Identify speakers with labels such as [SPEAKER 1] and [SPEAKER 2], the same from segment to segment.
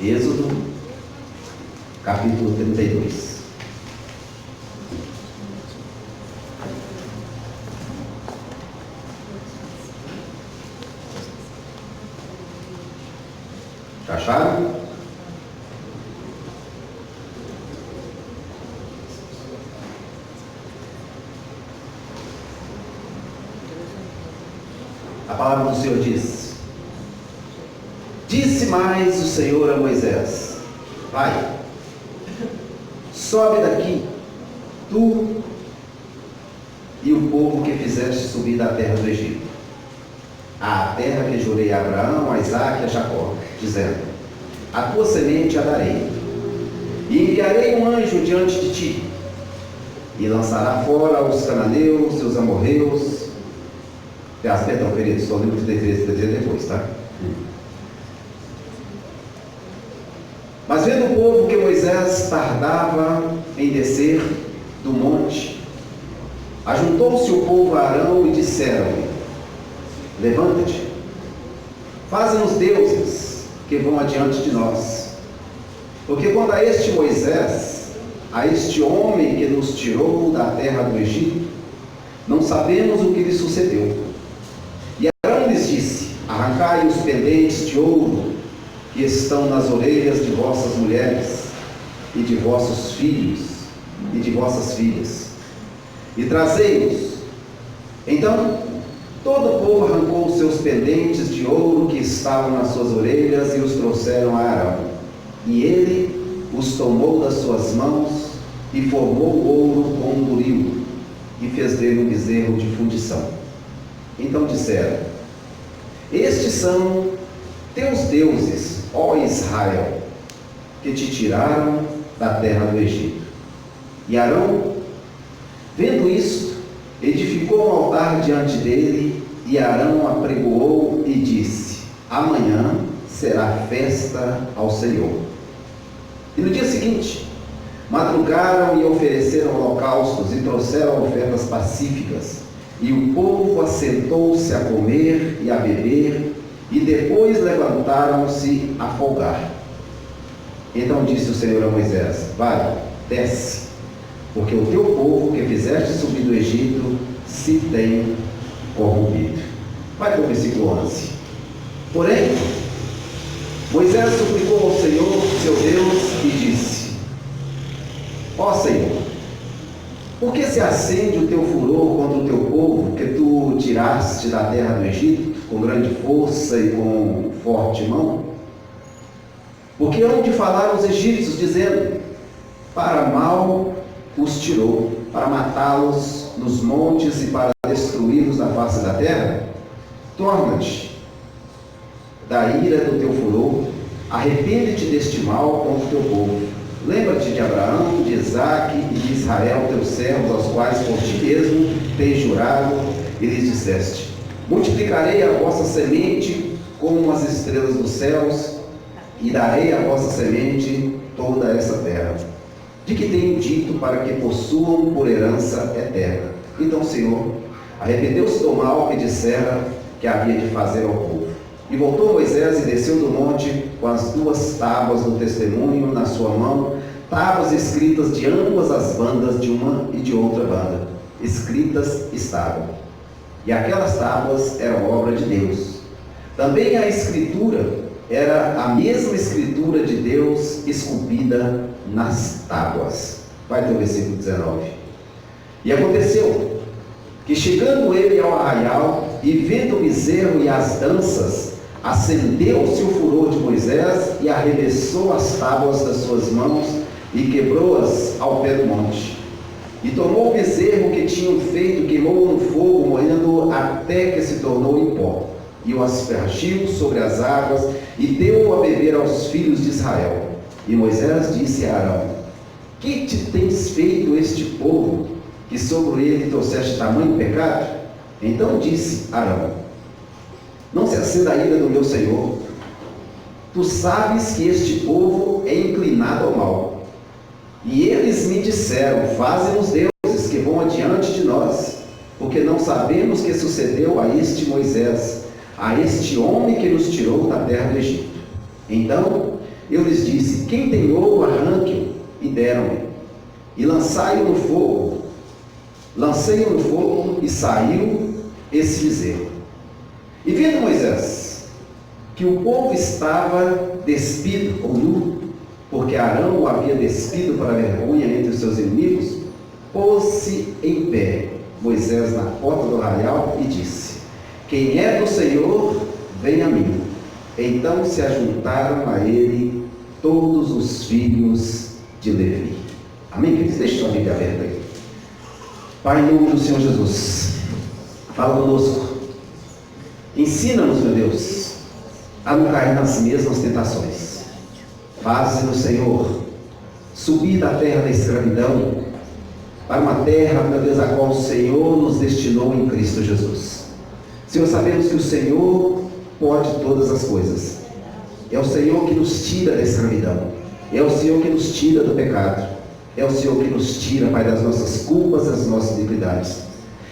[SPEAKER 1] Êxodo, capítulo 32. Acharam? A palavra do Senhor diz: disse mais o Senhor a Moisés: vai, sobe daqui, tu e o povo que fizeste subir da terra do Egito, à terra que jurei a Abraão, a Isaque e a Jacó, dizendo: a tua semente a darei, e enviarei um anjo diante de ti, e lançará fora os cananeus e os amorreus. Perdão, queridos, estou no livro 33 depois, tá? Mas vendo o povo que Moisés tardava em descer do monte, ajuntou-se o povo a Arão e disseram-lhe: levanta-te, faze-nos deuses que vão adiante de nós. Porque quando a este Moisés, a este homem que nos tirou da terra do Egito, não sabemos o que lhe sucedeu. E Arão lhes disse: arrancai os pendentes de ouro que estão nas orelhas de vossas mulheres, e de vossos filhos, e de vossas filhas, e trazei-os. Então todo o povo arrancou os seus pendentes de ouro que estavam nas suas orelhas e os trouxeram a Arão. E ele os tomou das suas mãos e formou o ouro com um buril, e fez dele um bezerro de fundição. Então disseram: estes são teus deuses, ó Israel, que te tiraram da terra do Egito. E Arão, vendo isto, edificou um altar diante dele, e Arão apregoou e disse: amanhã será festa ao Senhor. E no dia seguinte, madrugaram e ofereceram holocaustos e trouxeram ofertas pacíficas, e o povo assentou-se a comer e a beber, e depois levantaram-se a folgar. Então disse o Senhor a Moisés: vai, desce, porque o teu povo que fizeste subir do Egito se tem corrompido. Vai para o versículo 11. Porém, Moisés suplicou ao Senhor, seu Deus, e disse: ó Senhor, por que se acende o teu furor contra o teu povo, que tu tiraste da terra do Egito, com grande força e com forte mão? Porque hão de falar os egípcios, dizendo: para mal os tirou, para matá-los nos montes e para destruí-los da face da terra? Torna-te da ira do teu furor, arrepende-te deste mal contra o teu povo. Lembra-te de Abraão, de Isaque e de Israel, teus servos, aos quais por ti mesmo tens jurado, e lhes disseste: multiplicarei a vossa semente como as estrelas dos céus, e darei à vossa semente toda essa terra, de que tenho dito, para que possuam por herança eterna. Então o Senhor arrependeu-se do mal que dissera que havia de fazer ao povo. E voltou Moisés e desceu do monte com as 2 tábuas do testemunho na sua mão, tábuas escritas de ambas as bandas, de uma e de outra banda. Escritas estavam. E aquelas tábuas eram obra de Deus. Também a escritura era a mesma escritura de Deus esculpida nas tábuas. Vai ter o versículo 19. E aconteceu que, chegando ele ao arraial e vendo o bezerro e as danças, acendeu-se o furor de Moisés e arremessou as tábuas das suas mãos e quebrou-as ao pé do monte. E tomou o bezerro que tinham feito, queimou no fogo, moendo até que se tornou em pó, e o aspergiu sobre as águas e deu-o a beber aos filhos de Israel. E Moisés disse a Arão: que te tens feito este povo, que sobre ele trouxeste tamanho pecado? Então disse Arão: não se acenda a ira do meu Senhor. Tu sabes que este povo é inclinado ao mal. E eles me disseram: faze-nos deuses que vão adiante de nós, porque não sabemos o que sucedeu a este Moisés, a este homem que nos tirou da terra do Egito. Então Eu lhes disse: quem tem ouro, arranque-o, e deram-me. E lançai-o no fogo. Lancei-o no fogo, e saiu esse bezerro. E vendo Moisés que o povo estava despido ou nu, porque Arão o havia despido para a vergonha entre os seus inimigos, pôs-se em pé Moisés na porta do arraial e disse: quem é do Senhor, vem a mim. Então se ajuntaram a ele todos os filhos de Levi. Amém, queridos? Deixe sua Bíblia aberta aí. Pai, em nome do Senhor Jesus, fala conosco. Ensina-nos, meu Deus, a não cair nas mesmas tentações. Faze-nos, Senhor, subir da terra da escravidão para uma terra, meu Deus, a qual o Senhor nos destinou em Cristo Jesus. Senhor, sabemos que o Senhor pode todas as coisas. É o Senhor que nos tira da escravidão. É o Senhor que nos tira do pecado. É o Senhor que nos tira, Pai, das nossas culpas, das nossas iniquidades.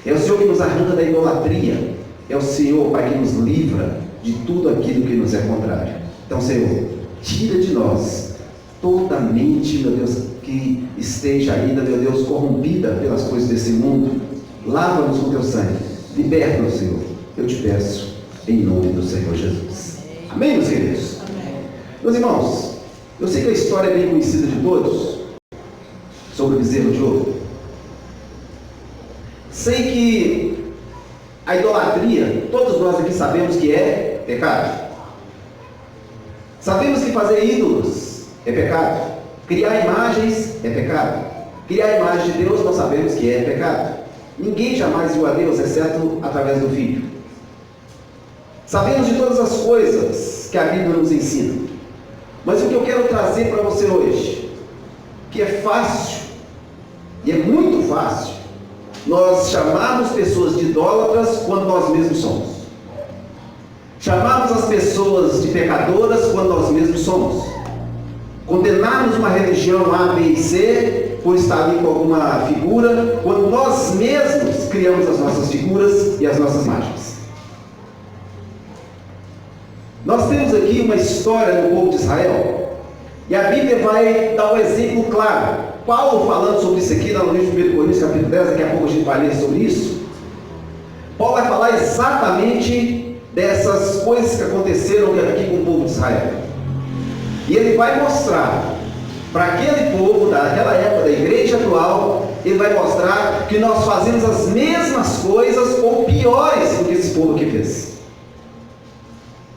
[SPEAKER 1] É o Senhor que nos arranca da idolatria. É o Senhor, Pai, que nos livra de tudo aquilo que nos é contrário. Então, Senhor, tira de nós toda a mente, meu Deus, que esteja ainda, meu Deus, corrompida pelas coisas desse mundo. Lava-nos com teu sangue. Liberta-nos, Senhor. Eu te peço, em nome do Senhor Jesus. Amém, meus queridos? Amém. Meus irmãos, eu sei que a história é bem conhecida de todos sobre o bezerro de ouro. Sei que a idolatria, todos nós aqui sabemos que é pecado. Sabemos que fazer ídolos é pecado. Criar imagens é pecado. Criar a imagem de Deus nós sabemos que é pecado. Ninguém jamais viu a Deus, exceto através do Filho. Sabemos de todas as coisas que a Bíblia nos ensina. Mas o que eu quero trazer para você hoje, que é fácil, e é muito fácil, nós chamarmos pessoas de idólatras quando nós mesmos somos. Chamarmos as pessoas de pecadoras quando nós mesmos somos. Condenarmos uma religião A, B e C por estar ali com alguma figura, quando nós mesmos criamos as nossas figuras e as nossas imagens. Nós temos aqui uma história do povo de Israel, e a Bíblia vai dar um exemplo claro. Paulo falando sobre isso aqui, lá no livro de 1 Coríntios, capítulo 10, daqui a pouco a gente vai ler sobre isso. Paulo vai falar exatamente dessas coisas que aconteceram aqui com o povo de Israel. E ele vai mostrar para aquele povo daquela época, da igreja atual, ele vai mostrar que nós fazemos as mesmas coisas ou piores do que esse povo aqui fez.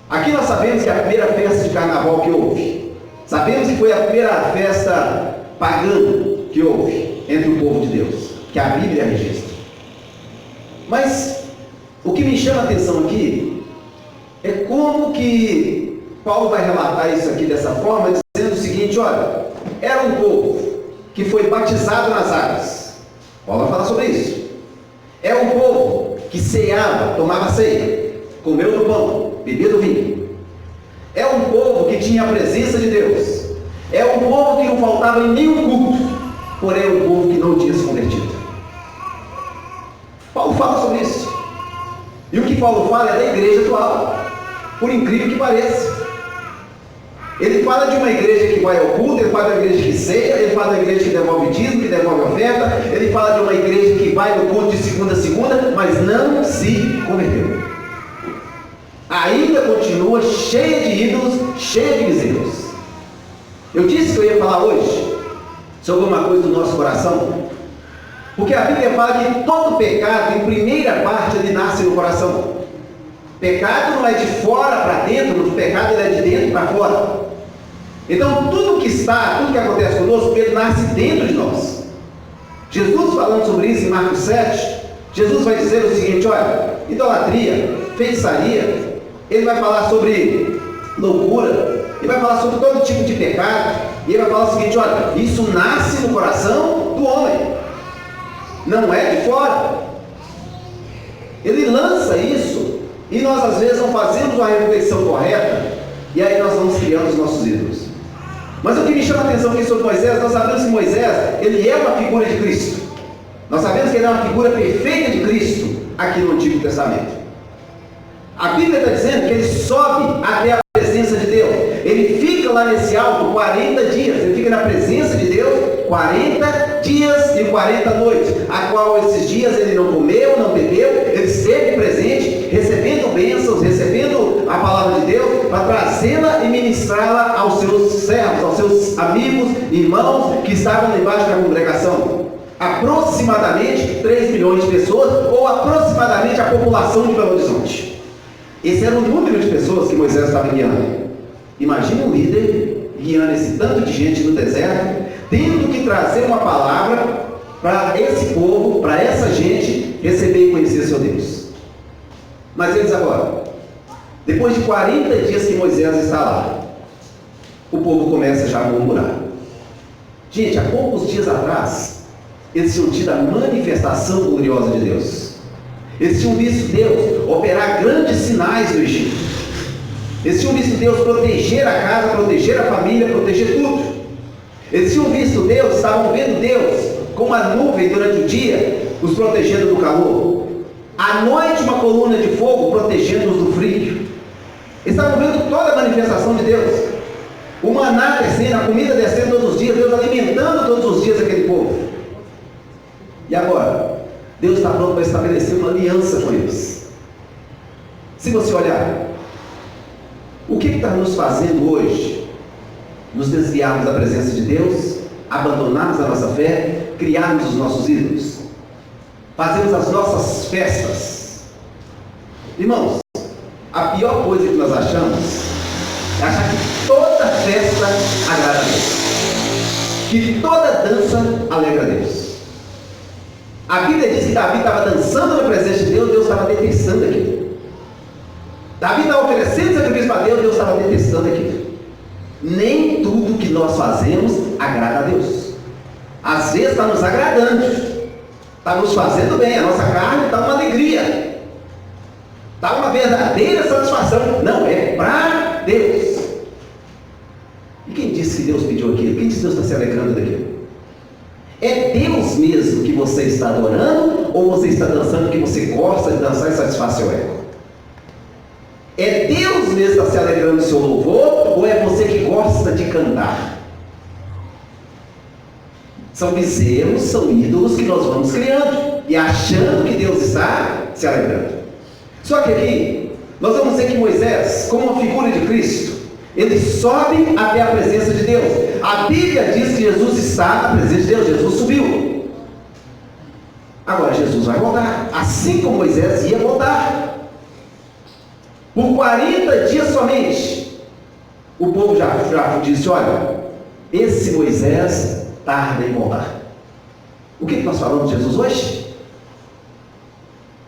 [SPEAKER 1] Aqui nós sabemos que é a primeira festa de carnaval que houve. Sabemos que foi a primeira festa pagã que houve entre o povo de Deus, que a Bíblia registra. Mas o que me chama a atenção aqui é como que Paulo vai relatar isso aqui dessa forma, dizendo o seguinte: olha, era um povo que foi batizado nas águas. Paulo vai falar sobre isso. É um povo que ceava, tomava ceia, comeu do pão, bebia do vinho. É um povo que tinha a presença de Deus. É um povo que não faltava em nenhum culto, porém é um povo que não tinha se convertido. Paulo fala sobre isso. E o que Paulo fala é da igreja atual, por incrível que pareça. Ele fala de uma igreja que vai ao culto, ele fala de uma igreja que ceia, ele fala de uma igreja que devolve dízimo, que devolve oferta, ele fala de uma igreja que vai no culto de segunda a segunda, mas não se converteu. Ainda continua cheia de ídolos, cheia de bezerros. Eu disse que eu ia falar hoje sobre uma coisa do nosso coração, porque a Bíblia fala que todo pecado, em primeira parte, ele nasce no coração. Pecado não é de fora para dentro, o pecado ele é de dentro para fora. Então tudo que acontece conosco, ele nasce dentro de nós. Jesus falando sobre isso em Marcos 7, Jesus vai dizer o seguinte: olha, idolatria, feitiçaria, ele vai falar sobre loucura, ele vai falar sobre todo tipo de pecado, e ele vai falar o seguinte: olha, isso nasce no coração do homem, não é de fora. Ele lança isso, e nós às vezes não fazemos uma reflexão correta, e aí nós vamos criando os nossos ídolos. Mas o que me chama a atenção aqui sobre Moisés, nós sabemos que Moisés, ele é uma figura de Cristo. Nós sabemos que ele é uma figura perfeita de Cristo aqui no Antigo Testamento. A Bíblia está dizendo que ele sobe até a presença de Deus, ele fica lá nesse alto 40 dias. Ele fica na presença de Deus 40 dias e 40 noites, a qual esses dias ele não comeu, não bebeu, ele esteve presente, recebendo bênçãos, recebendo a palavra de Deus, para trazê-la e ministrá-la aos seus servos, aos seus amigos e irmãos que estavam debaixo da congregação. Aproximadamente 3 milhões de pessoas, ou aproximadamente a população de Belo Horizonte. Esse era o número de pessoas que Moisés estava guiando. Imagina um líder guiando esse tanto de gente no deserto, tendo que trazer uma palavra para esse povo, para essa gente receber e conhecer seu Deus. Mas eles agora, depois de 40 dias que Moisés está lá, o povo começa já a murmurar. Gente, há poucos dias atrás, eles tinham tido a manifestação gloriosa de Deus. Eles tinham visto Deus operar grandes sinais no Egito. Eles tinham visto Deus proteger a casa, proteger a família, proteger tudo. Eles tinham visto Deus, estavam vendo Deus com uma nuvem durante o dia, os protegendo do calor. À noite, uma coluna de fogo protegendo-os do frio. Eles estavam vendo toda a manifestação de Deus. O maná descendo, a comida descendo todos os dias, Deus alimentando todos os dias aquele povo. E agora, Deus está pronto para estabelecer uma aliança com eles. Se você olhar, o que está nos fazendo hoje? Nos desviarmos da presença de Deus, abandonarmos a nossa fé, criarmos os nossos ídolos, fazermos as nossas festas. Irmãos, a pior coisa que nós achamos é achar que toda festa agrada a Deus, que toda dança alegra a Deus. A Bíblia diz que Davi estava dançando na presença de Deus, Deus estava detestando aquilo. Davi estava oferecendo sacrifício para Deus, Deus estava detestando aquilo. Nem tudo que nós fazemos agrada a Deus. Às vezes está nos agradando, está nos fazendo bem, a nossa carne está uma alegria, está uma verdadeira satisfação. Não, é para Deus. E quem disse que Deus pediu aquilo? Quem disse que Deus está se alegrando daquilo? É Deus mesmo que você está adorando, ou você está dançando porque você gosta de dançar e satisfaz seu ego? É Deus mesmo que está se alegrando do seu louvor, ou é você que gosta de cantar? São bezerros, são ídolos que nós vamos criando e achando que Deus está se alegrando. Só que aqui nós vamos ver que Moisés, como uma figura de Cristo, ele sobe até a presença de Deus. A Bíblia diz que Jesus está na presença de Deus, Jesus subiu. Agora Jesus vai voltar, assim como Moisés ia voltar. Por 40 dias somente, o povo já disse: olha, esse Moisés tarda em voltar. O que nós falamos de Jesus hoje?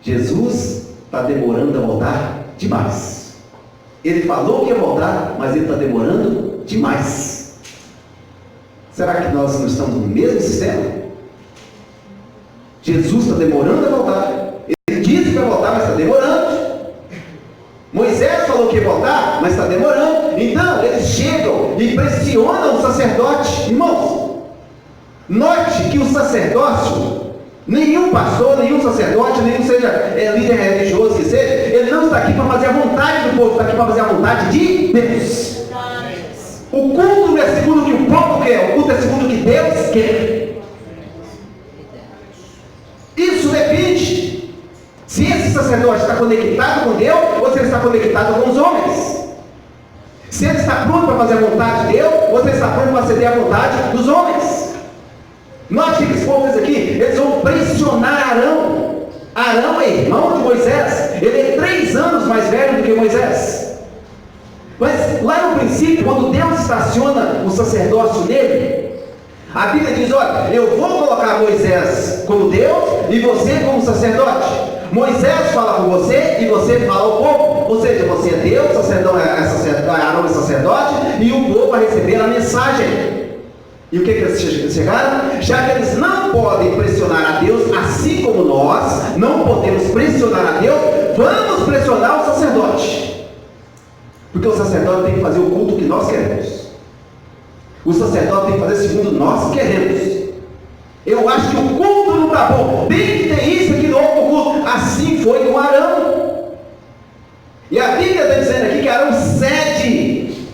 [SPEAKER 1] Jesus está demorando a voltar demais. Ele falou que ia voltar, mas ele está demorando demais. Será que nós não estamos no mesmo sistema? Jesus está demorando a voltar. Ele disse que vai voltar, mas está demorando. Moisés falou que ia voltar, mas está demorando. Então, eles chegam e pressionam o sacerdote. Irmãos, note que o sacerdócio, nenhum pastor, nenhum sacerdote, nenhum seja líder religioso que seja, ele não está aqui para fazer a vontade do povo, está aqui para fazer a vontade de Deus. O culto não é segundo o que o povo quer, o culto é segundo o que Deus quer. Isso depende se esse sacerdote está conectado com Deus ou se ele está conectado com os homens. Se ele está pronto para fazer a vontade de Deus ou se ele está pronto para ceder a vontade dos homens. Note que esses povos aqui, eles vão pressionar Arão. Arão é irmão de Moisés, ele é 3 anos mais velho do que Moisés. Mas lá no princípio, quando Deus estaciona o sacerdócio nele, a Bíblia diz: olha, eu vou colocar Moisés como Deus e você como sacerdote. Moisés fala com você e você fala ao povo. Ou seja, você é Deus, Arão é sacerdote, e o povo vai receber a mensagem. E o que eles chegaram? Já que eles não podem pressionar a Deus, assim como nós não podemos pressionar a Deus, vamos pressionar o sacerdote. Porque o sacerdote tem que fazer o culto que nós queremos. O sacerdote tem que fazer segundo nós queremos. Eu acho que o culto não está bom, tem que ter isso aqui no outro culto. Assim foi com Arão. E a Bíblia está dizendo aqui que Arão cede.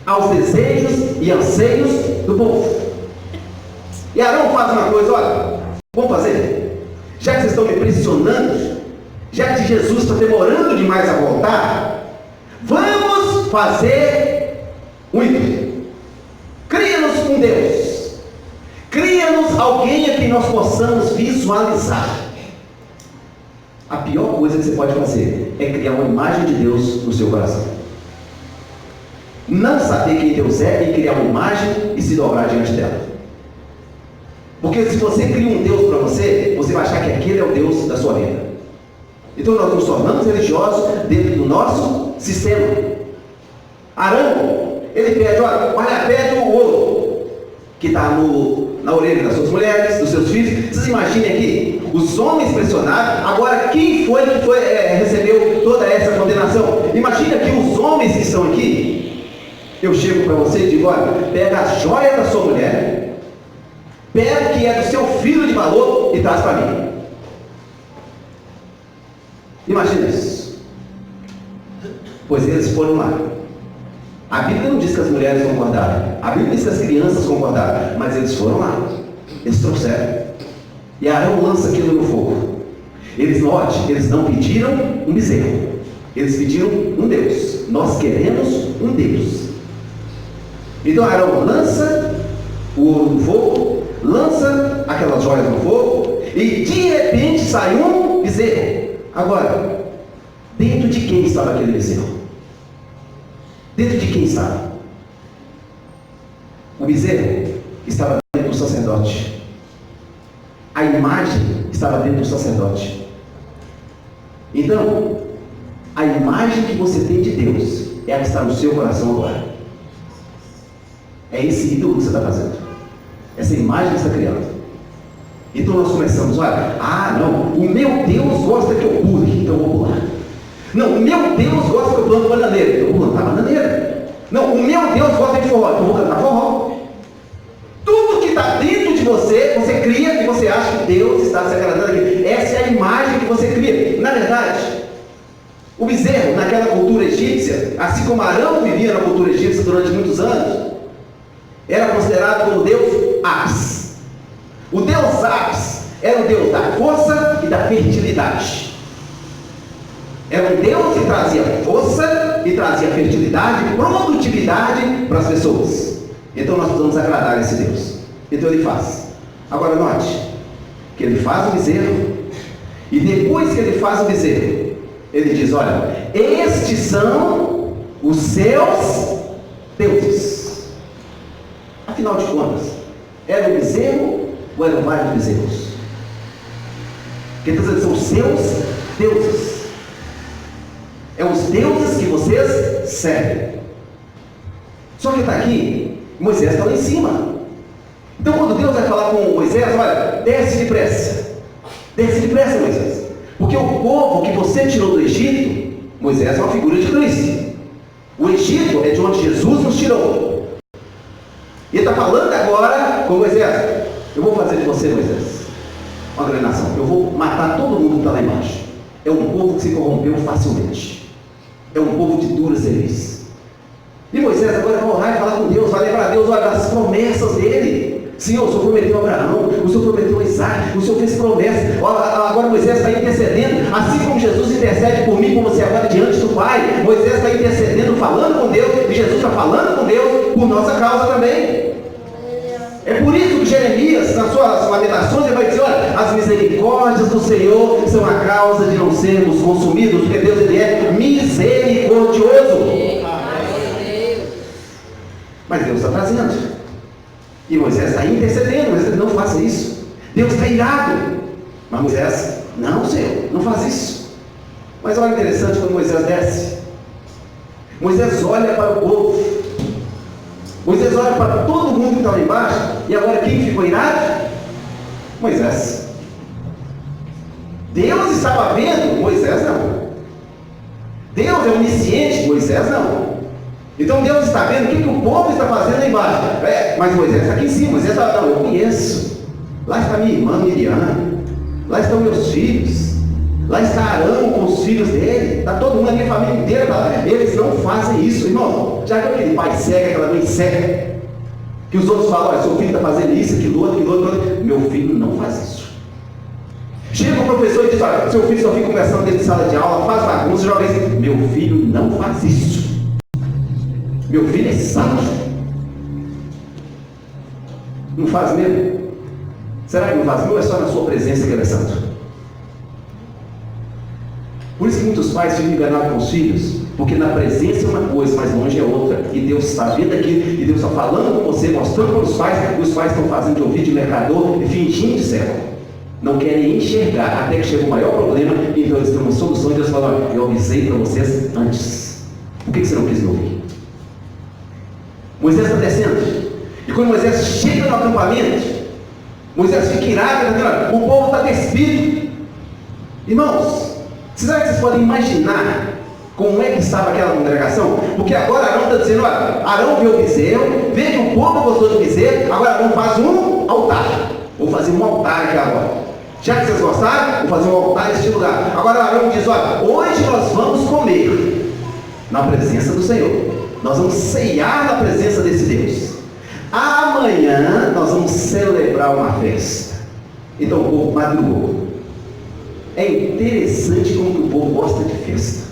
[SPEAKER 1] aos desejos e anseios do povo. E Arão faz uma coisa, olha, vamos fazer? Já que vocês estão me pressionando, já que Jesus está demorando demais a voltar, vamos fazer um ídolo. Cria-nos um Deus. Cria-nos alguém a quem nós possamos visualizar. A pior coisa que você pode fazer é criar uma imagem de Deus no seu coração. Não saber quem Deus é e criar uma imagem e se dobrar diante dela. Porque se você cria um Deus para você, você vai achar que aquele é o Deus da sua vida. Então nós nos tornamos religiosos dentro do nosso sistema. Arão, ele pede, olha, pede o ouro que está na orelha das suas mulheres, dos seus filhos. Vocês imaginem aqui, os homens pressionados. Agora, quem foi que recebeu toda essa condenação? Imagina que os homens que estão aqui, eu chego para você e digo, olha, pega a joia da sua mulher, pega o que é do seu filho de valor e traz para mim. Imagina isso. Pois eles foram lá. A Bíblia não diz que as mulheres concordaram, a Bíblia diz que as crianças concordaram, mas eles foram lá, eles trouxeram. E Arão lança aquilo no fogo. Eles não pediram um bezerro, eles pediram um Deus. Nós queremos um Deus. Então Arão lança o ouro no fogo, lança aquelas joias no fogo, e de repente sai um bezerro. Agora, dentro de quem estava aquele bezerro? Dentro de quem estava? O bezerro estava dentro do sacerdote. A imagem estava dentro do sacerdote. Então, a imagem que você tem de Deus é a que está no seu coração agora. É esse ídolo que você está fazendo. Essa imagem que você está criando. Então nós começamos, olha, não, o meu Deus gosta que eu pule, então eu vou pular. Não, o meu Deus gosta que eu plante bananeira, então eu vou plantar bananeira. Não, o meu Deus gosta de forró, então eu vou cantar forró. Tudo que está dentro de você, você cria e você acha que Deus está se agradando aqui. Essa é a imagem que você cria. Na verdade, o bezerro, naquela cultura egípcia, assim como Arão vivia na cultura egípcia durante muitos anos, era considerado como Deus Apis. O Deus Apis era o Deus da força e da fertilidade. Era um Deus que trazia força e trazia fertilidade e produtividade para as pessoas. Então nós precisamos agradar esse Deus. Então ele faz. Agora note que ele faz o bezerro, e depois que ele faz o bezerro, ele diz, olha, estes são os seus deuses. Afinal de contas, era o bezerro ou eram vários bezerros? Porque está dizendo, são os seus deuses. É os deuses que vocês servem. Só que está aqui, Moisés está lá em cima. Então quando Deus vai falar com Moisés, olha, desce depressa, Moisés, porque o povo que você tirou do Egito, Moisés é uma figura de Cristo. O Egito é de onde Jesus nos tirou. E ele está falando agora com Moisés, eu vou fazer de você, Moisés, uma grande nação, eu vou matar todo mundo que está lá embaixo. É um povo que se corrompeu facilmente, é um povo de dura serviço. E Moisés agora vai orar e falar com Deus, vai lembrar a Deus, olha, das promessas dele. Senhor, o Senhor prometeu a Abraão, o Senhor prometeu a Isaac, o Senhor fez promessa. Agora Moisés está intercedendo, assim como Jesus intercede por mim, como você agora diante do Pai. Moisés está intercedendo, falando com Deus, e Jesus está falando com Deus por nossa causa também. É por isso que Jeremias, nas suas lamentações, ele vai dizer, olha, as misericórdias do Senhor são a causa de não sermos consumidos, porque Deus ele é misericordioso. Mas Deus está trazendo. E Moisés está intercedendo, Moisés não faça isso. Deus está irado. Mas Moisés, não, Senhor, não faz isso. Mas olha interessante quando Moisés desce. Moisés olha para o povo. Moisés olha para todo mundo que está lá embaixo. E agora quem ficou irado? Moisés. Deus estava vendo, Moisés não. Deus é onisciente, Moisés não. Então Deus está vendo o que o povo está fazendo lá embaixo. Mas Moisés está aqui em cima. Moisés está, não, eu conheço. Lá está minha irmã Miriam. Lá estão meus filhos. Lá está Arão com os filhos dele, está todo mundo, a minha família inteira, tá? Eles não fazem isso, irmão. Já que aquele pai cega, aquela mãe cega, que os outros falam, olha, seu filho está fazendo isso, aquilo outro, meu filho não faz isso. Chega o professor e diz, olha, seu filho só fica conversando dentro de sala de aula, faz bagunça, joga isso. Meu filho não faz isso. Meu filho é santo. Não faz mesmo? Será que não faz mesmo? É só na sua presença que ele é santo. Por isso que muitos pais ficam enganados com os filhos, porque na presença é uma coisa, mas longe é outra. E Deus está vendo aqui, e Deus está falando com você, mostrando para os pais, e os pais estão fazendo de ouvido de mercador e fingindo de cego. Não querem enxergar, até que chega o maior problema, então eles têm uma solução, e Deus fala, olha, eu avisei para vocês antes. Por que você não quis me ouvir? Moisés está descendo, e quando Moisés chega no acampamento, Moisés fica irado, o povo está despido. Irmãos, será que vocês podem imaginar como é que estava aquela congregação? Porque agora Arão está dizendo, olha, Arão viu o bezerro, vê que o povo gostou do bezerro, agora vamos fazer um altar. Vou fazer um altar aqui agora. Já que vocês gostaram, vou fazer um altar neste lugar. Agora Arão diz, olha, hoje nós vamos comer na presença do Senhor. Nós vamos ceiar na presença desse Deus. Amanhã nós vamos celebrar uma festa. Então o povo madrugou. É interessante como o povo gosta de festa.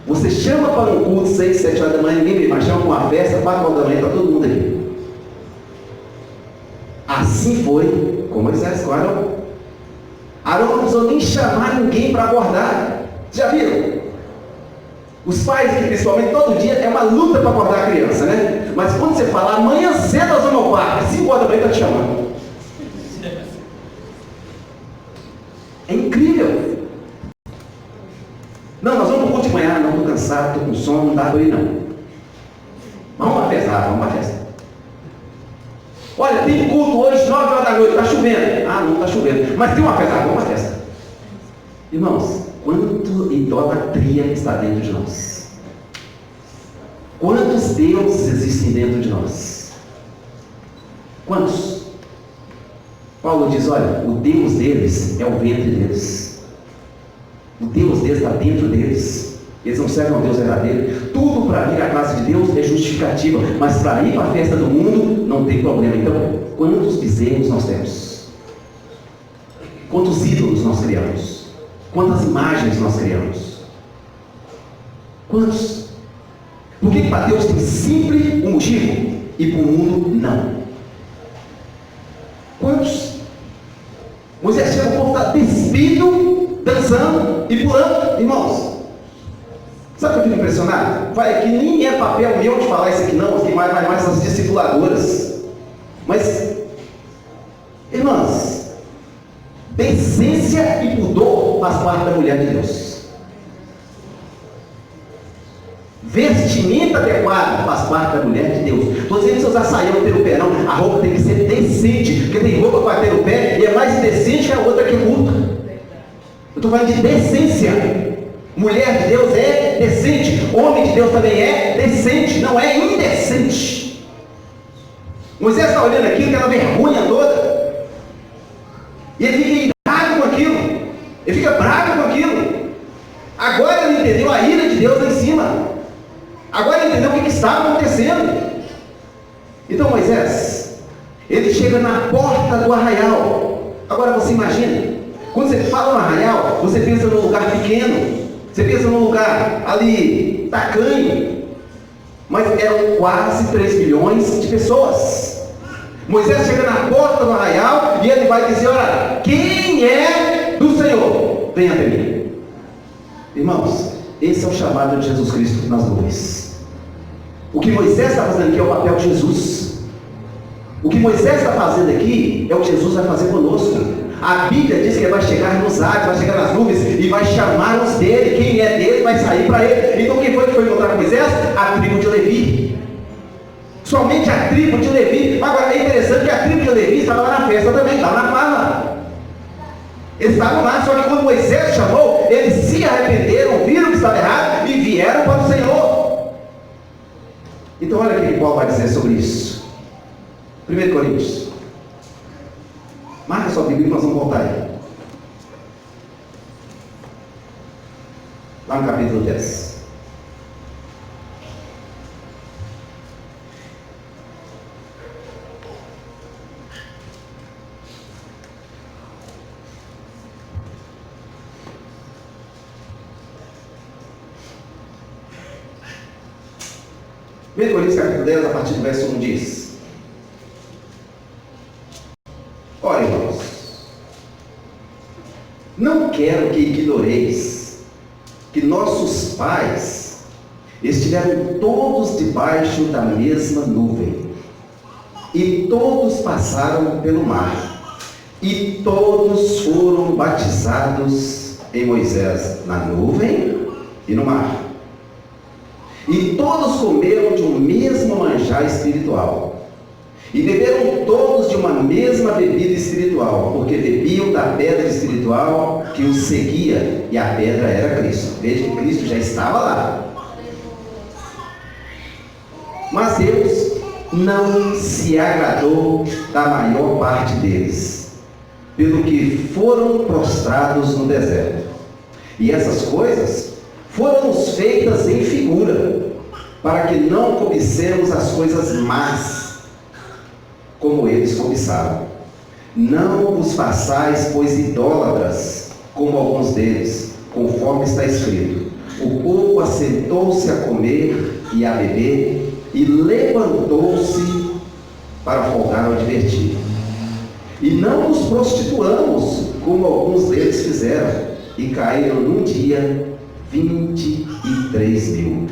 [SPEAKER 1] Você chama para um culto 6, 7 horas da manhã, ninguém vem, mas chama para uma festa, 4 horas da manhã, está todo mundo aqui. Assim foi com Moisés, com Arão. Arão não precisou nem chamar ninguém para acordar. Já viram? Os pais aqui, principalmente, todo dia é uma luta para acordar a criança, né? Mas quando você fala, amanhã cedo nós vamos ao parque, 5 horas da manhã está te chamando. É incrível. Não, nós vamos para o culto de manhã, não, estou cansado, estou com sono, não dá para ir não. Vamos para a festa, vamos para a festa. Olha, tem culto hoje, 9 horas da noite, está chovendo. Ah, não está chovendo. Mas tem uma festa, vamos para a festa. Irmãos, quanto idolatria está dentro de nós? Quantos deuses existem dentro de nós? Quantos? Paulo diz, olha, o Deus deles é o ventre deles. O Deus deles está dentro deles. Eles não servem ao Deus verdadeiro. Tudo para vir à casa de Deus é justificativa, mas para ir para a festa do mundo não tem problema. Então, quantos bezerros nós temos? Quantos ídolos nós criamos? Quantas imagens nós criamos? Quantos? Por que para Deus tem sempre um motivo e para o mundo não? Quantos? Moisés chega, o povo está despido, dançando e pulando. Irmãos, sabe o que eu fico impressionado? Vai aqui, nem é papel meu de falar isso aqui não, que vai mais as discipuladoras. Mas, irmãs, decência e pudor faz parte da mulher de Deus. Vestimenta adequada faz parte da mulher de Deus. Estou dizendo que você usar saião ter o pé, não. A roupa tem que ser decente, porque tem roupa que vai ter o pé e é mais indecente que a outra que multa. Eu estou falando de decência. Mulher de Deus é decente, homem de Deus também é decente, não é indecente. Moisés está olhando aquilo, aquela vergonha toda, e ele fica irado com aquilo, ele fica bravo com aquilo. Agora ele entendeu a ira de Deus lá em cima. Agora ele entendeu o que estava acontecendo. Então Moisés, ele chega na porta do arraial. Agora você imagina, quando você fala no arraial, você pensa num lugar pequeno, você pensa num lugar ali, tacanho, mas eram quase 3 milhões de pessoas. Moisés chega na porta do arraial e ele vai dizer, olha, quem é do Senhor? Venha até mim. Irmãos, esse é o chamado de Jesus Cristo nas nuvens. O que Moisés está fazendo aqui é o papel de Jesus. O que Moisés está fazendo aqui é o que Jesus vai fazer conosco. A Bíblia diz que ele vai chegar nos ares, vai chegar nas nuvens e vai chamar os dele. Quem é dele vai sair para ele. Então quem foi que foi encontrar com Moisés? A tribo de Levi. Somente a tribo de Levi. Agora é interessante que a tribo de Levi estava lá na festa também, estava na farra. Eles estavam lá, só que quando Moisés chamou, eles se arrependeram, viram que estava errado e vieram para o Senhor. Então olha o que Paulo vai dizer sobre isso. 1 Coríntios. Marca sua Bíblia e nós vamos voltar aí. lá no capítulo 10. Coríntios capítulo 10, a partir do verso 1 diz: ora, irmãos, não quero que ignoreis que nossos pais estiveram todos debaixo da mesma nuvem, e todos passaram pelo mar, e todos foram batizados em Moisés na nuvem e no mar. E todos comeram de um mesmo manjar espiritual, e beberam todos de uma mesma bebida espiritual, porque bebiam da pedra espiritual que os seguia, e a pedra era Cristo. Veja que Cristo já estava lá. Mas Deus não se agradou da maior parte deles, pelo que foram prostrados no deserto. E essas coisas foram-nos feitas em figura, para que não cobicemos as coisas más, como eles cobiçaram. Não vos façais, pois, idólatras, como alguns deles, conforme está escrito: o povo assentou-se a comer e a beber, e levantou-se para folgar ao divertir. E não nos prostituamos, como alguns deles fizeram, e caíram num dia 23.000.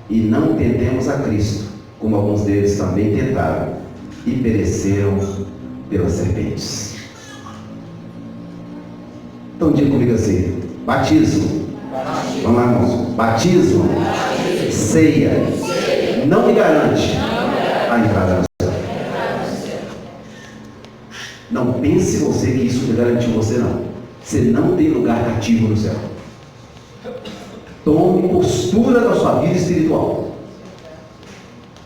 [SPEAKER 1] E não tentemos a Cristo, como alguns deles também tentaram, e pereceram pelas serpentes. Então diga comigo assim: batismo. Vamos lá, irmãos. Batismo, ceia, não me garante a entrada no céu. Não pense você que isso te garantiu você, não. Você não tem lugar cativo no céu. Tome postura da sua vida espiritual.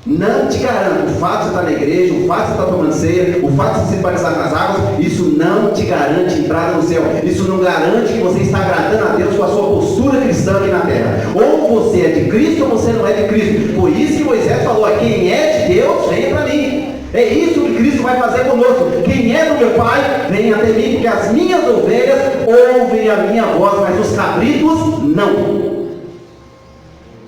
[SPEAKER 1] Não te garanto, o fato de você estar na igreja, o fato de você estar tomando ceia, o fato de você ser batizado nas águas, isso não te garante entrada no céu. Isso não garante que você está agradando a Deus com a sua postura cristã aqui na terra. Ou você é de Cristo ou você não é de Cristo. Por isso que Moisés falou: quem é de Deus, venha para mim. É isso que Cristo vai fazer conosco. Quem é do meu Pai, venha até mim, porque as minhas ovelhas ouvem a minha voz, mas os cabritos não.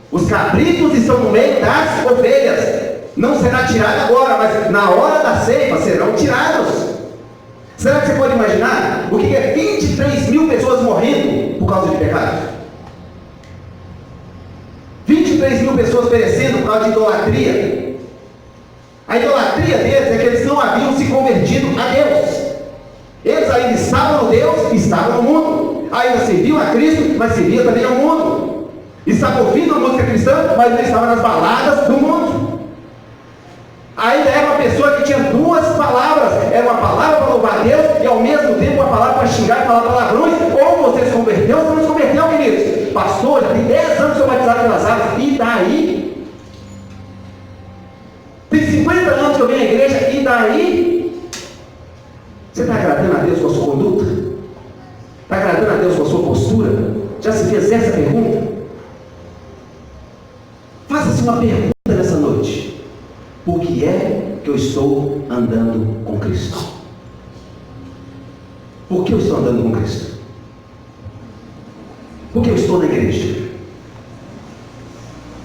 [SPEAKER 1] Os cabritos estão no meio das ovelhas. Não será tirado agora, mas na hora da ceifa serão tirados. Será que você pode imaginar o que é 23.000 pessoas morrendo por causa de pecado? 23.000 pessoas perecendo por causa de idolatria. A idolatria deles é que eles não haviam se convertido a Deus. Eles ainda estavam no Deus, estavam no mundo. Ainda serviam a Cristo, mas serviam também ao mundo. Estava ouvindo a música cristã, mas ele estava nas baladas do mundo. Ainda era uma pessoa que tinha duas palavras: era uma palavra para louvar a Deus e ao mesmo tempo uma palavra para xingar e falar palavrões. Ou você se converteu ou você não se converteu, queridos. Pastor, já tem 10 anos que eu sou batizado pelas águas, e daí? Tem 50 anos que eu venho à igreja, e daí? Você está agradando a Deus com a sua conduta? Está agradando a Deus com a sua postura? Já se fez essa pergunta? Faça-se uma pergunta nessa noite: por que é que eu estou andando com Cristo? Por que eu estou andando com Cristo? Por que eu estou na igreja?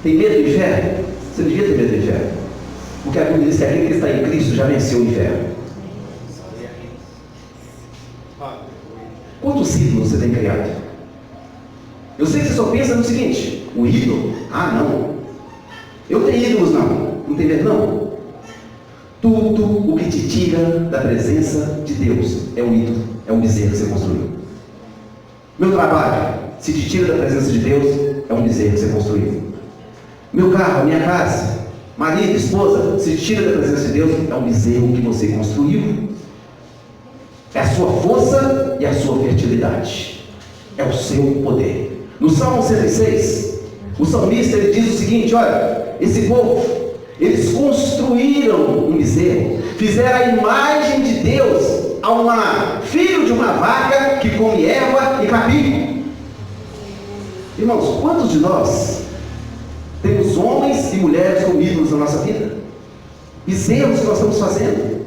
[SPEAKER 1] Tem medo do inferno? Você não devia ter medo do inferno, porque a Bíblia diz que aquele que está em Cristo já venceu o inferno. Quantos ídolos você tem criado? Eu sei que você só pensa no seguinte: o ídolo? Ah, não. Eu tenho ídolos, não tem medo, não. Tudo o que te tira da presença de Deus é um ídolo, é um bezerro que você construiu. Meu trabalho, se te tira da presença de Deus, é um bezerro que você construiu. Meu carro, minha casa, marido, esposa, se te tira da presença de Deus, é um bezerro que você construiu. É a sua força e a sua fertilidade, é o seu poder. No Salmo 106, o salmista ele diz o seguinte: olha, esse povo, eles construíram um bezerro, fizeram a imagem de Deus a filho de uma vaca que come erva e capim. Irmãos, quantos de nós temos homens e mulheres como ídolos na nossa vida? Bezerros que nós estamos fazendo.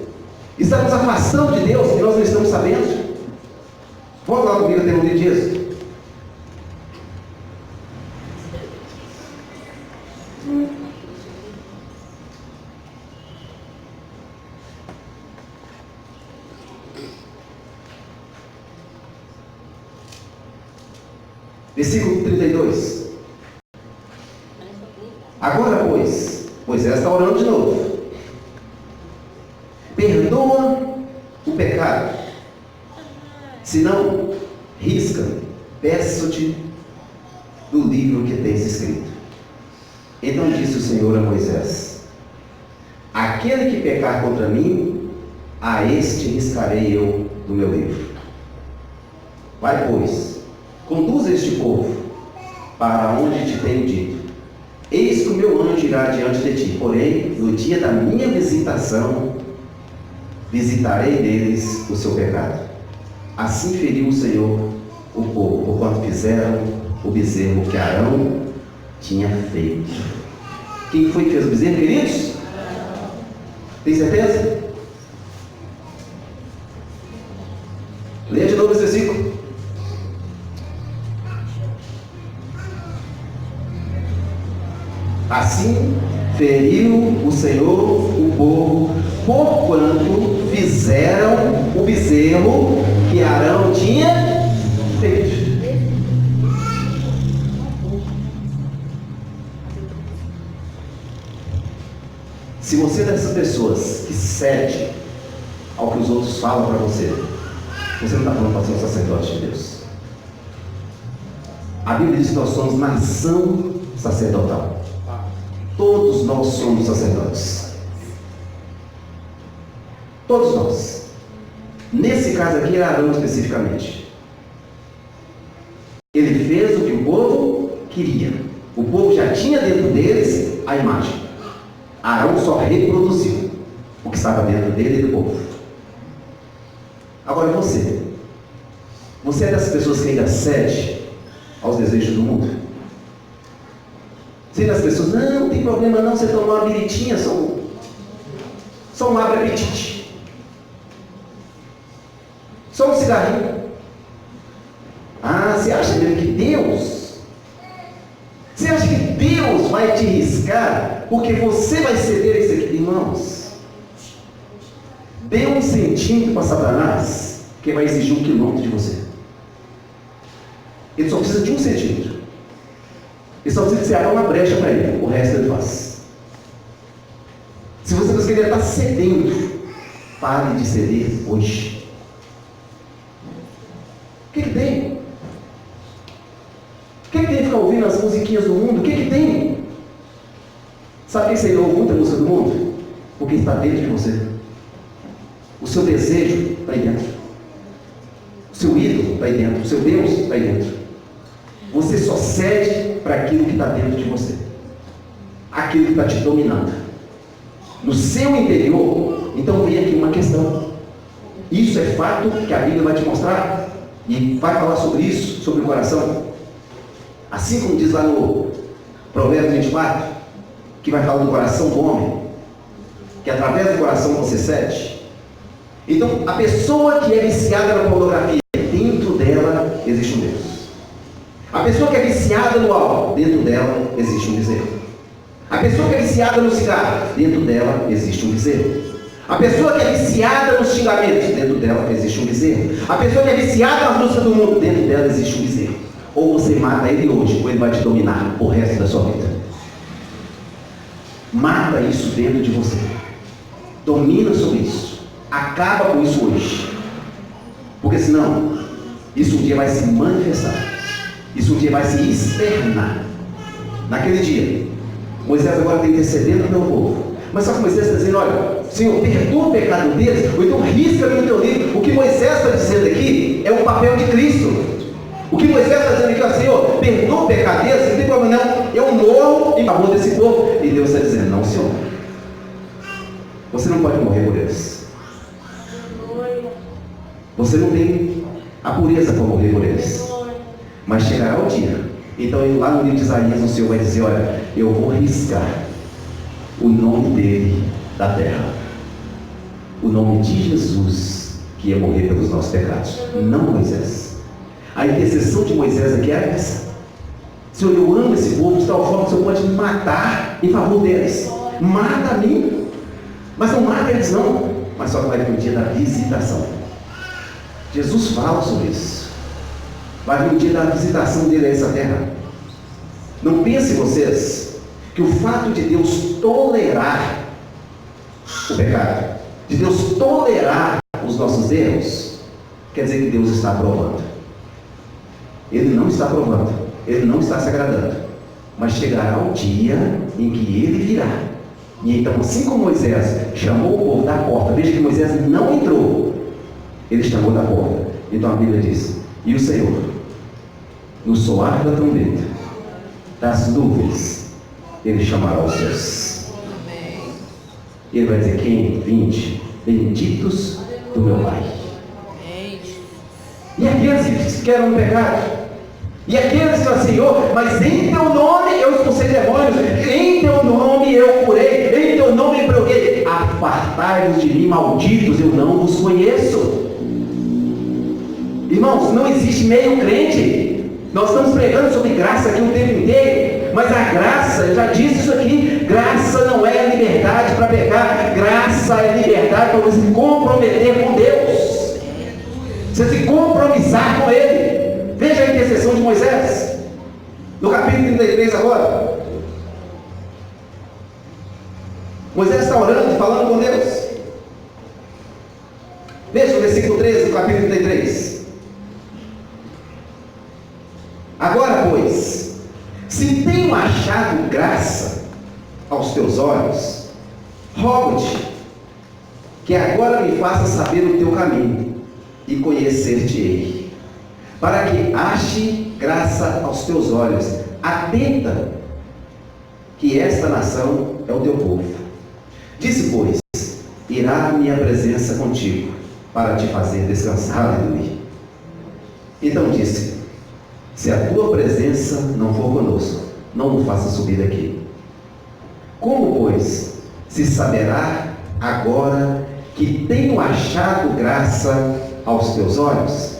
[SPEAKER 1] Estamos afastando de Deus e nós não estamos sabendo. Volta lá comigo até o livro de Êxodo. Versículo 32. Agora, pois, Moisés está orando de novo. Perdoa o pecado. Se não, risca, peço-te do livro que tens escrito. Então disse o Senhor a Moisés: aquele que pecar contra mim, a este riscarei eu do meu livro. Vai, pois, conduz este povo para onde te tenho dito. Eis que o meu anjo irá diante de ti, porém, no dia da minha visitação, visitarei deles o seu pecado. Assim feriu o Senhor o povo, porquanto fizeram o bezerro que Arão tinha feito. Quem foi que fez o bezerro, queridos? Tem certeza? Leia de novo esse versículo. Assim feriu o Senhor o povo, porquanto fizeram o bezerro que Arão tinha feito. Se você é dessas pessoas que cede ao que os outros falam para você, você não está falando para ser um sacerdote de Deus. A Bíblia diz que nós somos nação sacerdotal. Todos nós somos sacerdotes. Todos nós. Nesse caso aqui é Arão especificamente. Ele fez o que o povo queria. O povo já tinha dentro deles a imagem. Arão só reproduziu o que estava dentro dele e do povo. Agora você. Você é dessas pessoas que ainda cede aos desejos do mundo? Você das pessoas, não tem problema não, você tomar uma biritinha, só um abre apetite. Só um cigarrinho. Ah, você acha mesmo que Deus? Você acha que Deus vai te riscar porque você vai ceder isso aqui? Irmãos, dê um centímetro para Satanás, que vai exigir 1 quilômetro de você. Ele só precisa de 1 centímetro. Ele só precisa que você abra uma brecha para ele, o resto ele faz. Se você não querer estar cedendo, pare de ceder hoje. O que tem? O que tem ficar ouvindo as musiquinhas do mundo? O que tem? Sabe por que você ouve muita música do mundo? Porque está dentro de você. O seu desejo está aí dentro. O seu ídolo está aí dentro. O seu Deus está aí dentro. Você só cede para aquilo que está dentro de você, aquilo que está te dominando, no seu interior. Então vem aqui uma questão. Isso é fato que a Bíblia vai te mostrar e vai falar sobre isso, sobre o coração. Assim como diz lá no Provérbios 24, que vai falar do coração do homem, que através do coração você cede. Então a pessoa que é viciada na pornografia, dentro dela existe um Deus. A pessoa que é viciada no álcool, dentro dela existe um bezerro. A pessoa que é viciada no cigarro, dentro dela existe um bezerro. A pessoa que é viciada nos xingamentos, dentro dela existe um bezerro. A pessoa que é viciada nas músicas do mundo, dentro dela existe um bezerro. Ou você mata ele hoje, ou ele vai te dominar o resto da sua vida. Mata isso dentro de você. Domina sobre isso. Acaba com isso hoje. Porque senão, isso um dia vai se manifestar. Isso um dia vai se externar. Naquele dia, Moisés agora está intercedendo pelo povo. Mas só que Moisés está dizendo, olha, Senhor, perdoa o pecado deles, ou então risca no teu livro. O que Moisés está dizendo aqui é o papel de Cristo. O que Moisés está dizendo aqui, ó, Senhor, perdoa o pecado deles, não tem problema não. Eu morro em favor desse povo. E Deus está dizendo, não, Senhor. Você não pode morrer por eles. Você não tem a pureza para morrer por eles. Mas chegará o dia Então lá no livro de Isaías o Senhor vai dizer, olha, eu vou riscar o nome dele da terra. O nome de Jesus, que ia morrer pelos nossos pecados, não Moisés. A intercessão de Moisés aqui é essa. Senhor, eu amo esse povo de tal forma que o Senhor pode me matar em favor deles. Mata a mim, mas não mata eles não. Mas só que vai vir o dia da visitação. Jesus fala sobre isso. Vai vir o dia da visitação dele a essa terra. Não pensem vocês que o fato de Deus tolerar o pecado, de Deus tolerar os nossos erros, quer dizer que Deus está aprovando. Ele não está aprovando, Ele não está se agradando, mas chegará o dia em que Ele virá, e então, assim como Moisés chamou o povo da porta, veja que Moisés não entrou, ele chamou da porta. Então a Bíblia diz, e o Senhor, no soar da trombeta, das nuvens, Ele chamará os seus. Ele vai dizer, quem? Vinde, benditos do meu Pai. E aqueles que eram no pecado, e aqueles que falam, Senhor, mas em teu nome eu expulsei demônios, em teu nome eu curei, em teu nome eu preguei. Apartai-vos de mim, malditos, eu não vos conheço. Irmãos, não existe meio crente. Nós estamos pregando sobre graça aqui o tempo inteiro, mas a graça, eu já disse isso aqui, graça não é liberdade para pecar, graça é liberdade para você se comprometer com Deus, você se compromissar com Ele. Veja a intercessão de Moisés, no capítulo 33 agora. Moisés está orando, falando com Deus. Veja o versículo 13 do capítulo 33. Agora, pois, se tenho achado graça aos teus olhos, rogo-te que agora me faça saber o teu caminho e conhecer-te-ei, para que ache graça aos teus olhos. Atenta que esta nação é o teu povo. Disse, pois, irá a minha presença contigo, para te fazer descansar, aleluia. Então disse, se a tua presença não for conosco, não nos faça subir daqui. Como, pois, se saberá agora que tenho achado graça aos teus olhos,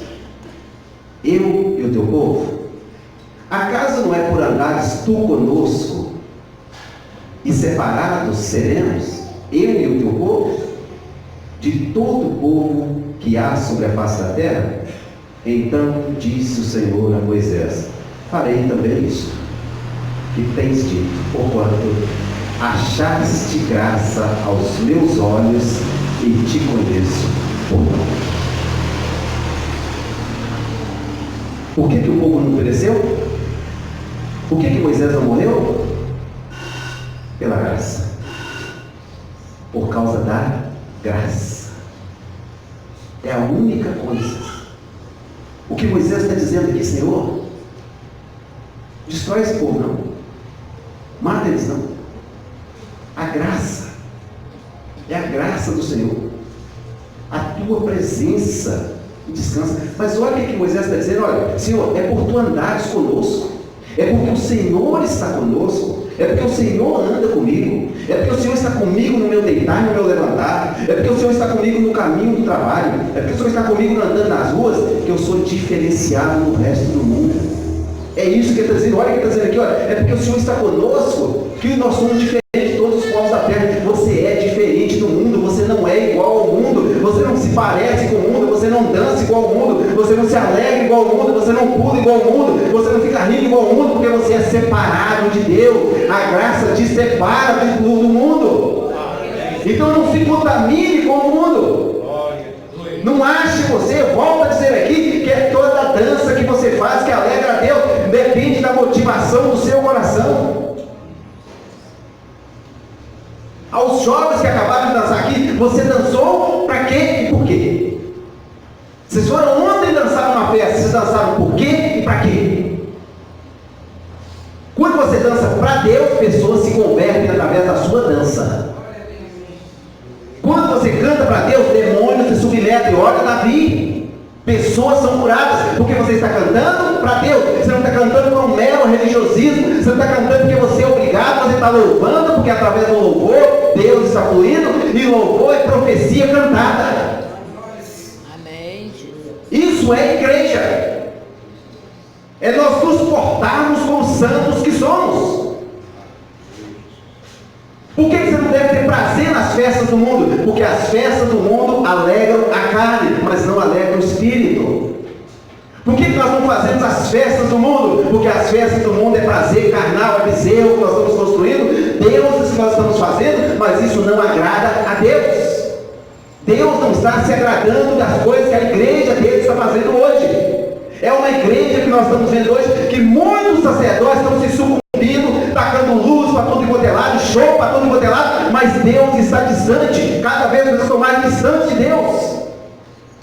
[SPEAKER 1] eu e o teu povo? Acaso não é por andares tu conosco e separados seremos, eu e o teu povo, de todo o povo que há sobre a face da terra? Então disse o Senhor a Moisés, farei também isso que tens dito, porquanto achaste graça aos meus olhos e te conheço por nome. Por que o povo não pereceu? Por que Moisés não morreu? Pela graça. Por causa da graça. É a única coisa. O que Moisés está dizendo aqui, Senhor, destrói esse povo não, mata eles não. A graça, é a graça do Senhor, a tua presença descansa. Mas olha o que Moisés está dizendo, olha, Senhor, é por tu andares conosco, é porque o Senhor está conosco, é porque o Senhor anda comigo, é porque o Senhor está comigo no meu deitar e no meu levantar, é porque o Senhor está comigo no caminho do trabalho, é porque o Senhor está comigo andando nas ruas, que eu sou diferenciado no resto do mundo. É isso que ele está dizendo. Olha o que ele está dizendo aqui, olha, é porque o Senhor está conosco que nós somos diferentes de todos os povos da terra. Você é diferente do mundo, você não é igual ao mundo, você não se parece com o mundo, você não dança igual ao mundo, você não se alegra igual ao mundo, você não pula igual ao mundo, você não fica rindo igual ao mundo, porque você é separado de Deus. A graça te separa do mundo. Então não se contamine com o mundo. Não ache você, volto a dizer aqui, que é toda a dança que você faz que alegra a Deus, depende da motivação do seu coração. Aos jovens que acabaram de dançar aqui, você dançou para quê e por quê? Vocês foram ontem dançar numa festa, vocês dançaram por quê e para quê? Quando você dança para Deus, pessoas se convertem através da sua dança. Quando você canta para Deus, demônios se submetem. Olha Davi, pessoas são curadas, porque você está cantando para Deus, você não está cantando por um mero religiosismo, você não está cantando porque você é obrigado, você está louvando, porque através do louvor, Deus está fluindo, e louvor é profecia cantada.
[SPEAKER 2] Amém.
[SPEAKER 1] Isso é igreja. É nós nos portarmos como santos que somos. Por que você não deve ter prazer nas festas do mundo? Porque as festas do mundo alegram a carne, mas não alegram o espírito. Por que nós não fazemos as festas do mundo? Porque as festas do mundo é prazer carnal, é bezerro que nós estamos construindo, deuses que nós estamos fazendo, mas isso não agrada a Deus. Deus não está se agradando das coisas que a igreja dele está fazendo hoje. É uma igreja que nós estamos vendo hoje, que muitos sacerdotes estão se sucumbindo, tacando luz para todo quanto é lado, show para todo quanto é lado, mas Deus está distante, cada vez eu estou mais distante de Deus.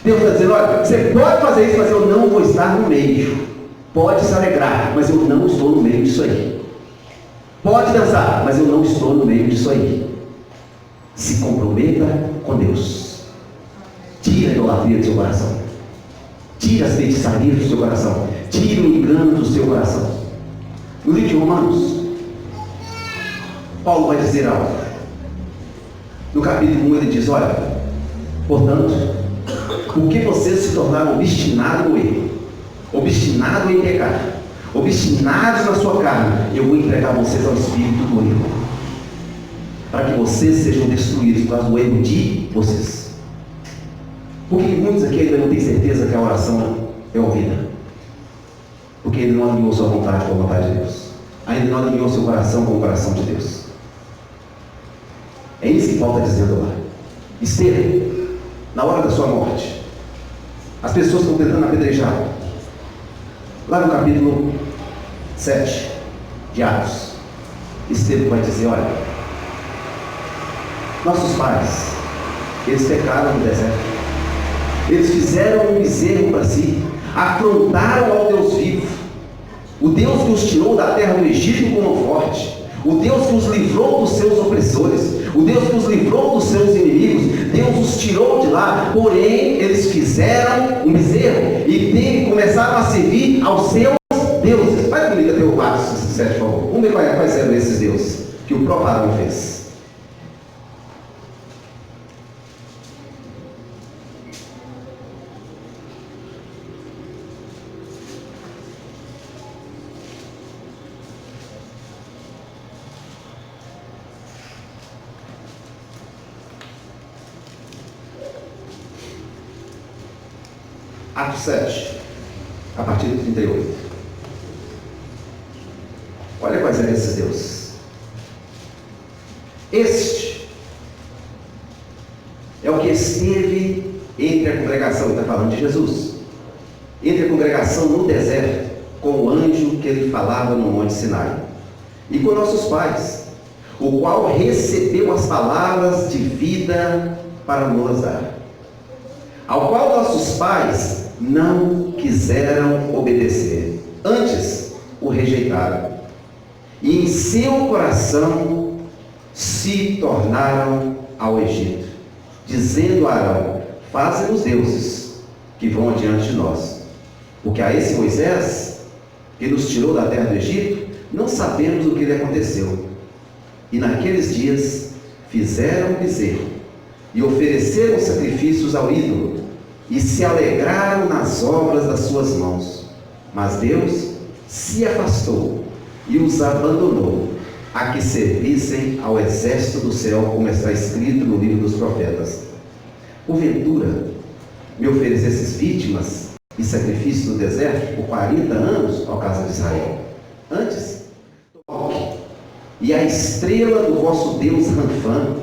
[SPEAKER 1] Deus está dizendo, olha, você pode fazer isso, mas eu não vou estar no meio. Pode se alegrar, mas eu não estou no meio disso aí. Pode dançar, mas eu não estou no meio disso aí. Se comprometa com Deus. Tira a idolatria do seu coração. Tira as feitiçarias do seu coração. Tira o engano do seu coração. No livro de Romanos, Paulo vai dizer algo. No capítulo 1 ele diz, olha, portanto, porque vocês se tornaram obstinados no erro, obstinados em pecar, obstinados na sua carne, eu vou entregar vocês ao espírito do erro, para que vocês sejam destruídos por causa do erro de vocês. Porque muitos aqui ainda não têm certeza que a oração é ouvida, porque ainda não alinhou sua vontade com a vontade de Deus, ainda não alinhou seu coração com o coração de Deus. É isso que Paulo está dizendo lá. Esther, na hora da sua morte, as pessoas estão tentando apedrejar. Lá no capítulo 7 de Atos, Estevão vai dizer, olha, nossos pais, eles pecaram no deserto, eles fizeram um bezerro para si, afrontaram ao Deus vivo, o Deus que os tirou da terra do Egito com mão forte, o Deus que os livrou dos seus opressores, o Deus que os livrou dos seus inimigos, Deus os tirou de lá, porém eles fizeram um bezerro e começaram a servir aos seus deuses. Vai comigo até o Atos 7, por favor. Vamos ver quais eram esses deuses que o próprio Arão fez. Atos 7, a partir do 38. Olha quais eram esses deuses. Este é o que esteve entre a congregação, está falando de Jesus, entre a congregação no deserto, com o anjo que ele falava no Monte Sinai, e com nossos pais, o qual recebeu as palavras de vida para nos dar, ao qual nossos pais não quiseram obedecer, antes o rejeitaram, e em seu coração se tornaram ao Egito, dizendo a Arão, faze-nos deuses que vão adiante de nós, porque a esse Moisés, que nos tirou da terra do Egito, não sabemos o que lhe aconteceu. E naqueles dias fizeram um bezerro, e ofereceram sacrifícios ao ídolo, e se alegraram nas obras das suas mãos. Mas Deus se afastou e os abandonou, a que servissem ao exército do céu, como está escrito no livro dos profetas. Porventura, me oferecesses vítimas e sacrifícios no deserto por 40 anos, ó casa de Israel. Antes, toque, e a estrela do vosso Deus Ranfã,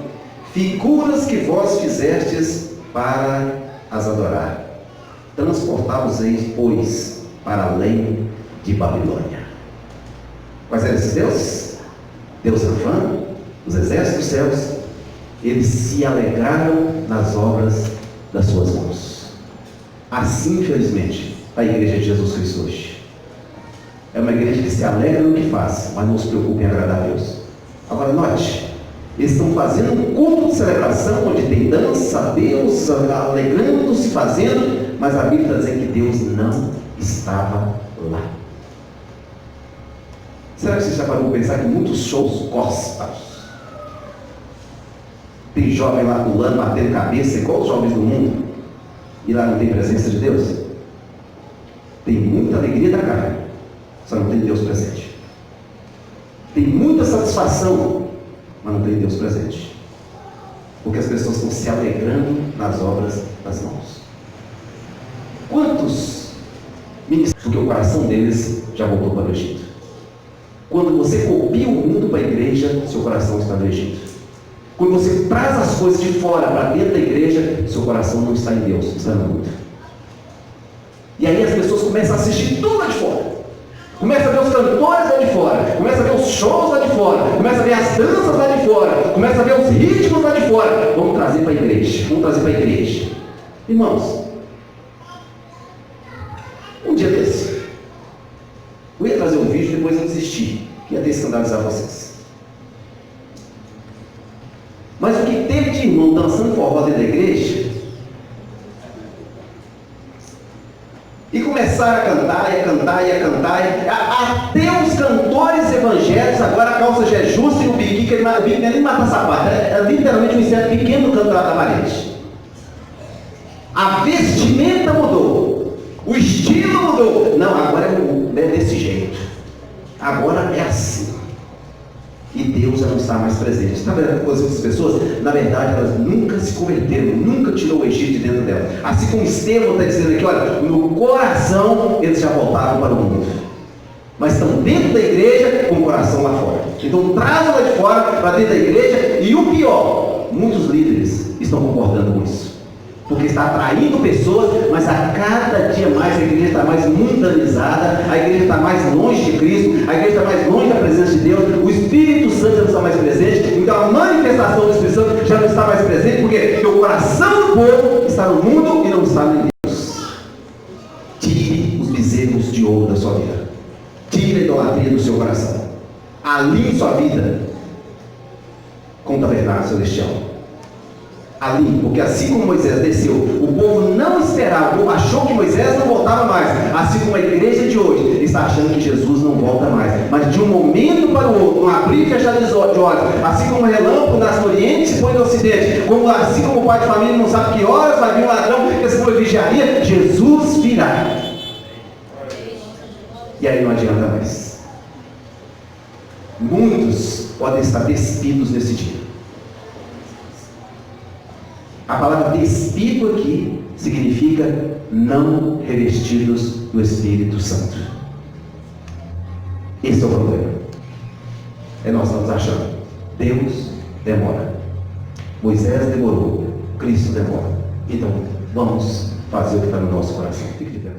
[SPEAKER 1] figuras que vós fizestes para as adorar. Transportá-los-eis, pois, para além de Babilônia. Quais eram esses deuses? Deus Ranfã, os exércitos dos céus. Eles se alegraram nas obras das suas mãos. Assim, infelizmente, a igreja de Jesus Cristo hoje é uma igreja que se alegra no que faz, mas não se preocupa em agradar a Deus. Agora note, eles estão fazendo um culto de celebração, onde tem dança, Deus alegrando-se, fazendo, mas a Bíblia está dizendo que Deus não estava lá. Será que você já parou para pensar que muitos shows gospels, tem jovem lá pulando, batendo cabeça, igual os jovens do mundo, e lá não tem presença de Deus? Tem muita alegria da carne, só não tem Deus presente. Tem muita satisfação, mas não tem Deus presente. Porque as pessoas estão se alegrando nas obras das mãos. Quantos ministros? Porque o coração deles já voltou para o Egito. Quando você copia o mundo para a igreja, seu coração está no Egito. Quando você traz as coisas de fora para dentro da igreja, seu coração não está em Deus, está no mundo. E aí as pessoas começam a assistir tudo lá de fora. Começa a ver os cantores lá de fora, começa a ver os shows lá de fora, começa a ver as danças lá de fora, começa a ver os ritmos lá de fora. Vamos trazer para a igreja, vamos trazer para a igreja. Irmãos, um dia desse, eu ia trazer um vídeo, depois eu desisti, que ia ter que escandalizar vocês. Mas o que teve de irmão dançando forró dentro da igreja, e começaram a cantar, e a cantar, e a cantar, até os cantores evangélicos, agora a calça já é justa e o biquíni, que o biquíni nem mata sapato, é literalmente um inseto pequeno canto lá da parede. A vestimenta mudou, o estilo mudou. Não, agora é desse jeito, agora é assim. E Deus já não está mais presente. Está vendo com essas pessoas? Na verdade, elas nunca se converteram, nunca tirou o Egito de dentro delas. Assim como Estevão está dizendo aqui, olha, no coração eles já voltaram para o mundo, mas estão dentro da igreja com o coração lá fora. Então trazem lá de fora para dentro da igreja, e o pior, muitos líderes estão concordando com isso, porque está atraindo pessoas, mas a cada dia mais a igreja está mais mundanizada, a igreja está mais longe de Cristo, a igreja está mais longe da presença de Deus, o Espírito Santo já não está mais presente, então a manifestação do Espírito Santo já não está mais presente, porque o coração do povo está no mundo e não está em Deus. Tire os bezerros de ouro da sua vida, tire a idolatria do seu coração, alinhe sua vida com o tabernáculo celestial. Ali, porque assim como Moisés desceu, o povo não esperava, o povo achou que Moisés não voltava mais, assim como a igreja de hoje está achando que Jesus não volta mais, mas de um momento para o outro, um abrir e fechar de olhos, assim como o relâmpago nasce no oriente se põe no ocidente, assim como o pai de família não sabe que horas vai vir um ladrão, que se for vigiaria, Jesus virá. E aí não adianta mais. Muitos podem estar despidos nesse dia. A palavra despido aqui significa não revestidos do Espírito Santo. Esse é o problema. Nós estamos achando, Deus demora, Moisés demorou, Cristo demora. Então vamos fazer o que está no nosso coração. Fique de pé.